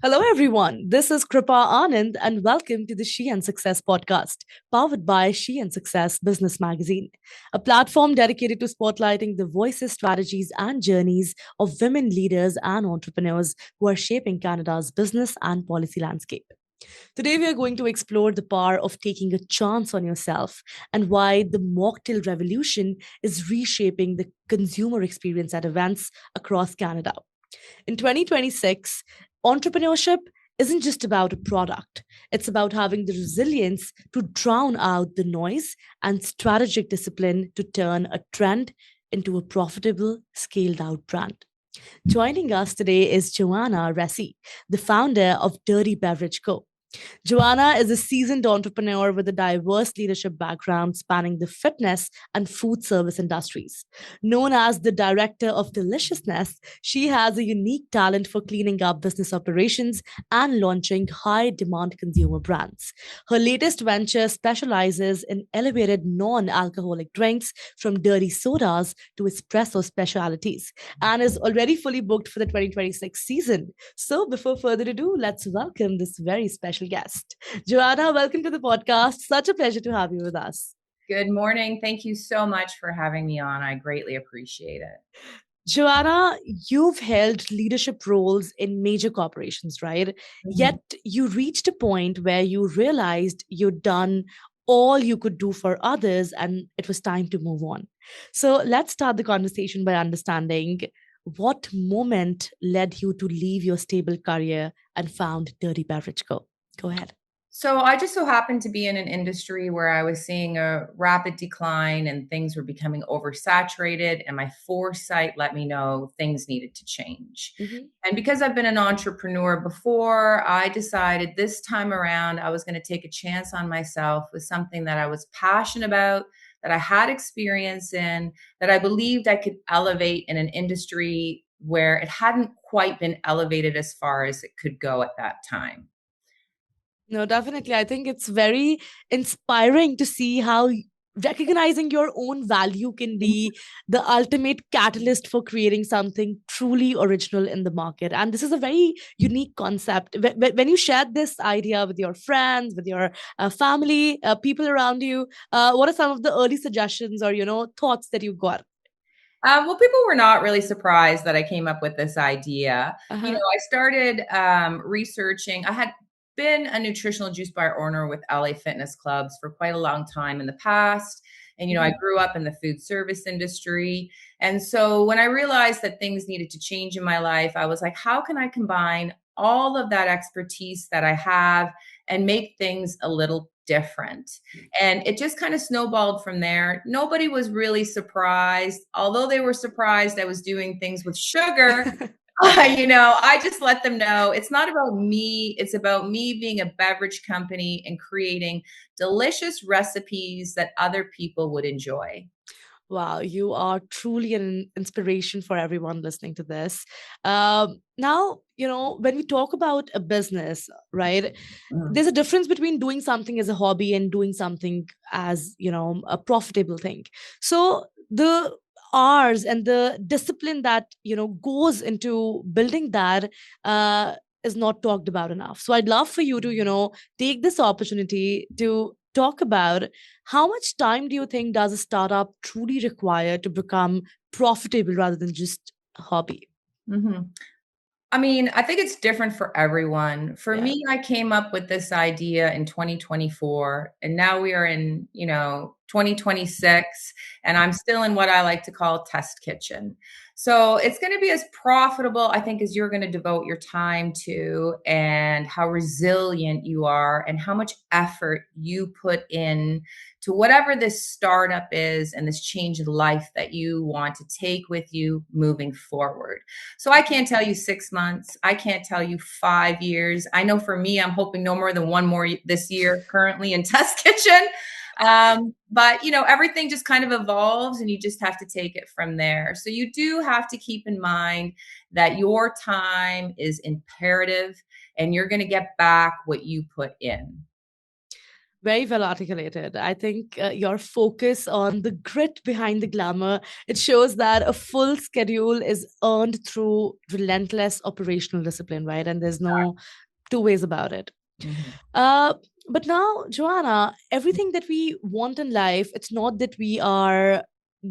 Hello, everyone. This is Kripa Anand, and welcome to the She and Success podcast, powered by She and Success Business Magazine, a platform dedicated to spotlighting the voices, strategies, and journeys of women leaders and entrepreneurs who are shaping Canada's business and policy landscape. Today, we are going to explore the power of taking a chance on yourself and why the mocktail revolution is reshaping the consumer experience at events across Canada. In 2026, entrepreneurship isn't just about a product. It's about having the resilience to drown out the noise and strategic discipline to turn a trend into a profitable, scaled out brand. Joining us today is Joanna Ressi, the founder of Dirty Beverage Co. Joanna is a seasoned entrepreneur with a diverse leadership background spanning the fitness and food service industries. Known as the director of deliciousness, she has a unique talent for cleaning up business operations and launching high demand consumer brands. Her latest venture specializes in elevated non alcoholic drinks from dirty sodas to espresso specialities and is already fully booked for the 2026 season. So, before further ado, let's welcome this very special guest. Joanna, welcome to the podcast. Such a pleasure to have you with us. Good morning. Thank you so much for having me on. I greatly appreciate it. Joanna, you've held leadership roles in major corporations, right? Mm-hmm. Yet you reached a point where you realized you'd done all you could do for others and it was time to move on. So let's start the conversation by understanding what moment led you to leave your stable career and found Dirty Beverage Co. Go ahead. So I just so happened to be in an industry where I was seeing a rapid decline and things were becoming oversaturated, and my foresight let me know things needed to change. Mm-hmm. And because I've been an entrepreneur before, I decided this time around I was going to take a chance on myself with something that I was passionate about, that I had experience in, that I believed I could elevate in an industry where it hadn't quite been elevated as far as it could go at that time. No, definitely. I think it's very inspiring to see how recognizing your own value can be the ultimate catalyst for creating something truly original in the market. And this is a very unique concept. When you shared this idea with your friends, with your family, people around you, what are some of the early suggestions or, thoughts that you got? Well, people were not really surprised that I came up with this idea. Uh-huh. I started researching. I had been a nutritional juice bar owner with LA Fitness Clubs for quite a long time in the past. And, I grew up in the food service industry. And so when I realized that things needed to change in my life, I was like, how can I combine all of that expertise that I have and make things a little different? And it just kind of snowballed from there. Nobody was really surprised, although they were surprised I was doing things with sugar. I just let them know it's not about me. It's about me being a beverage company and creating delicious recipes that other people would enjoy. Wow, you are truly an inspiration for everyone listening to this. Now, when we talk about a business, right, there's a difference between doing something as a hobby and doing something as, a profitable thing. So the hours and the discipline that, goes into building that is not talked about enough. So I'd love for you to, take this opportunity to talk about how much time do you think does a startup truly require to become profitable rather than just a hobby? Mm-hmm. I think it's different for everyone. For me, I came up with this idea in 2024, and now we are in, 2026, and I'm still in what I like to call test kitchen. So it's going to be as profitable, I think, as you're going to devote your time to, and how resilient you are and how much effort you put in to whatever this startup is and this change in life that you want to take with you moving forward. So I can't tell you 6 months. I can't tell you 5 years. I know for me, I'm hoping no more than one more this year currently in test kitchen. But everything just kind of evolves and you just have to take it from there. So you do have to keep in mind that your time is imperative and you're going to get back what you put in. Very well articulated. I think your focus on the grit behind the glamour, it shows that a full schedule is earned through relentless operational discipline, right? And there's no two ways about it. Mhm. Uh, but now, Joanna, everything that we want in life, it's not that we are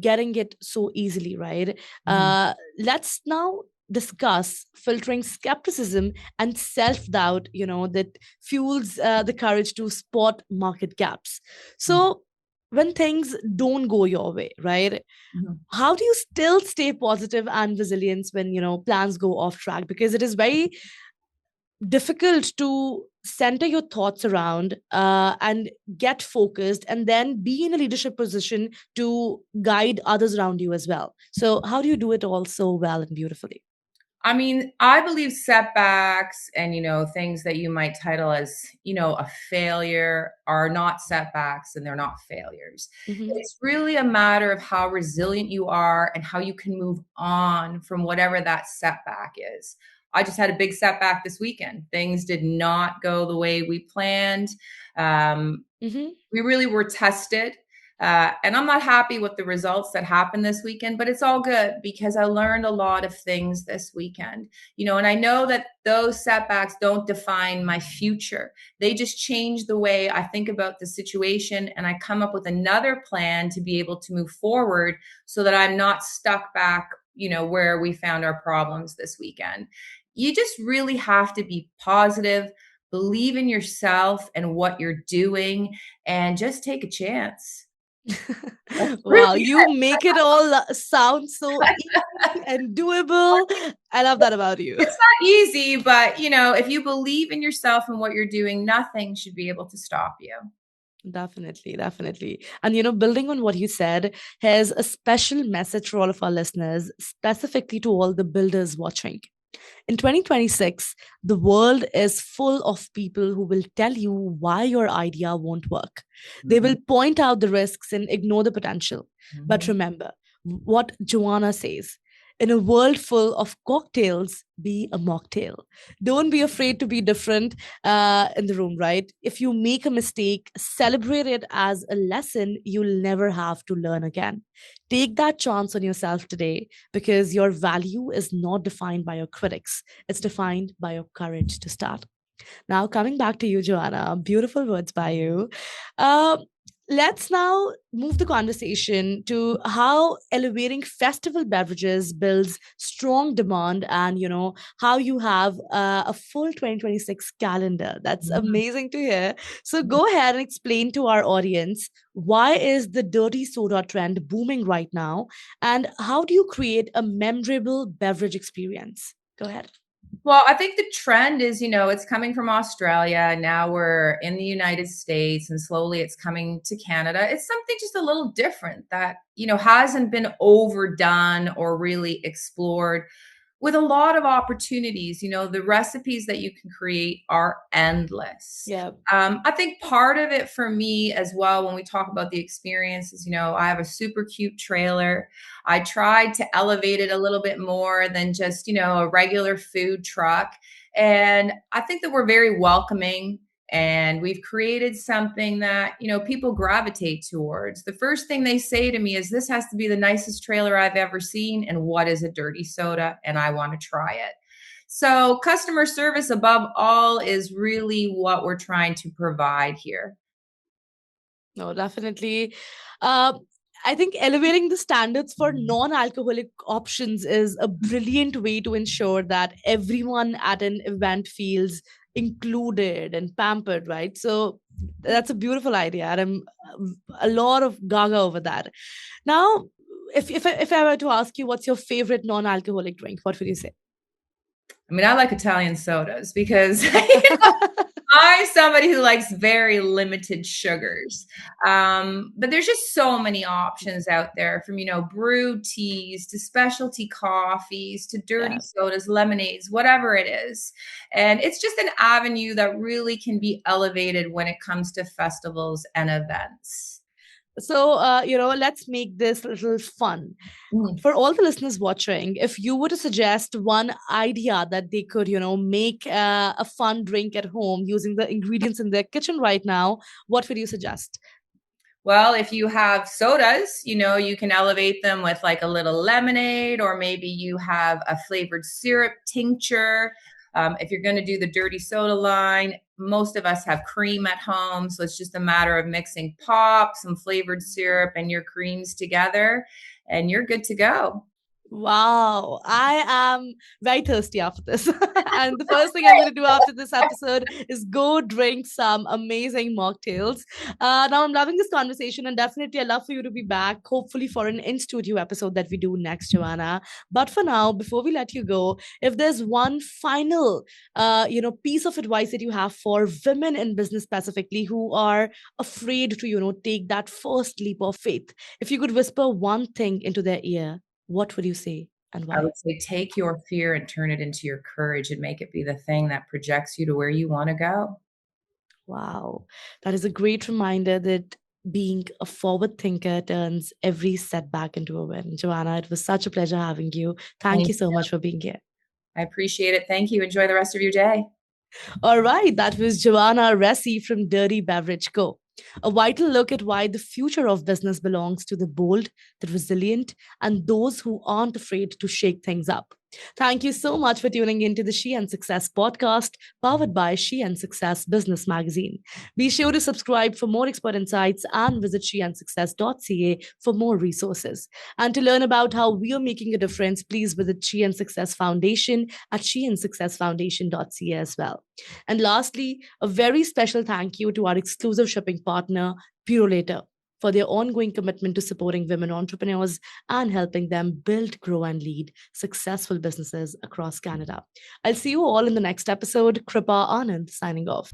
getting it so easily, right? Mhm. Let's now discuss filtering skepticism and self doubt, that fuels the courage to spot market gaps. So, when things don't go your way, right? Mhm. How do you still stay positive and resilient when, plans go off track? Because it is very difficult to center your thoughts around and get focused and then be in a leadership position to guide others around you as well. So, how do you do it all so well and beautifully? I mean, I believe setbacks and, things that you might title as, a failure are not setbacks and they're not failures. Hmm. It's really a matter of how resilient you are and how you can move on from whatever that setback is. I just had a big setback this weekend. Things did not go the way we planned. Um, Hmm. we really were tested. And I'm not happy with the results that happened this weekend, but it's all good because I learned a lot of things this weekend, and I know that those setbacks don't define my future. They just change the way I think about the situation and I come up with another plan to be able to move forward so that I'm not stuck back, where we found our problems this weekend. You just really have to be positive, believe in yourself and what you're doing, and just take a chance. That's really Wow, you make it all sound so easy and doable. I love that about you. it's not easy, but if you believe in yourself and what you're doing, nothing should be able to stop you. Definitely, definitely. And building on what you said, here's a special message for all of our listeners, specifically to all the builders watching. In 2026, the world is full of people who will tell you why your idea won't work. They Mhm, will point out the risks and ignore the potential. But mhm. remember what Joanna says, in a world full of cocktails, be a mocktail. Don't be afraid to be different in the room, right? If you make a mistake, celebrate it as a lesson you'll never have to learn again. Take that chance on yourself today because your value is not defined by your critics, it's defined by your courage to start. Now, coming back to you, Joanna, beautiful words by you. Uh, let's now move the conversation to how elevating festival beverages builds strong demand and, how you have a full 2026 calendar. That's Mhm. amazing to hear. So go ahead and explain to our audience why is the dirty soda trend booming right now and how do you create a memorable beverage experience? Go ahead. Well, I think the trend is, it's coming from Australia. Now we're in the United States and slowly it's coming to Canada. It's something just a little different that, hasn't been overdone or really explored with a lot of opportunities. The recipes that you can create are endless. Yeah. I think part of it for me as well, when we talk about the experiences, I have a super cute trailer. I tried to elevate it a little bit more than just, a regular food truck. And I think that we're very welcoming and we've created something that, people gravitate towards. The first thing they say to me is, this has to be the nicest trailer I've ever seen. And what is a dirty soda? And I want to try it. So customer service above all is really what we're trying to provide here. No, definitely. Uh, I think elevating the standards for non alcoholic options is a brilliant way to ensure that everyone at an event feels included and pampered, right? So that's a beautiful idea. And I'm a lot of gaga over that. Now, if I were to ask you, what's your favorite non alcoholic drink? What would you say? I mean, I like Italian sodas because I'm somebody who likes very limited sugars. But there's just so many options out there from, brewed teas to specialty coffees to dirty Yeah. sodas, lemonades, whatever it is. And it's just an avenue that really can be elevated when it comes to festivals and events. So, let's make this a little fun. Mm. For all the listeners watching, if you were to suggest one idea that they could, make a fun drink at home using the ingredients in their kitchen right now, what would you suggest? Well, if you have sodas, you can elevate them with like a little lemonade, or maybe you have a flavored syrup tincture. If you're going to do the dirty soda line, most of us have cream at home. So it's just a matter of mixing pop, some flavored syrup, and your creams together, and you're good to go. Wow, I am very thirsty after this. And the first thing I'm going to do after this episode is go drink some amazing mocktails. Now, I'm loving this conversation, and definitely I'd love for you to be back, hopefully, for an in studio episode that we do next, Joanna. But for now, before we let you go, if there's one final, piece of advice that you have for women in business specifically who are afraid to, take that first leap of faith, if you could whisper one thing into their ear, what would you say and I why? would say take your fear and turn it into your courage and make it be the thing that projects you to where you want to go. Wow. That is a great reminder that being a forward thinker turns every setback into a win. Joanna, it was such a pleasure having you. Thank Thank you so you. much for being here. I appreciate it. Thank you. Enjoy the rest of your day. All right, that was Joanna Ressi from Dirty Beverage Co. A vital look at why the future of business belongs to the bold, the resilient, and those who aren't afraid to shake things up. Thank you so much for tuning into the She and Success podcast, powered by She and Success Business Magazine. Be sure to subscribe for more expert insights and visit sheandsuccess.ca for more resources. And to learn about how we are making a difference, please visit She and Success Foundation at sheandsuccessfoundation.ca as well. And lastly, a very special thank you to our exclusive shipping partner, Purolator, for their ongoing commitment to supporting women entrepreneurs and helping them build, grow, and lead successful businesses across Canada. I'll see you all in the next episode. Kripa Anand signing off.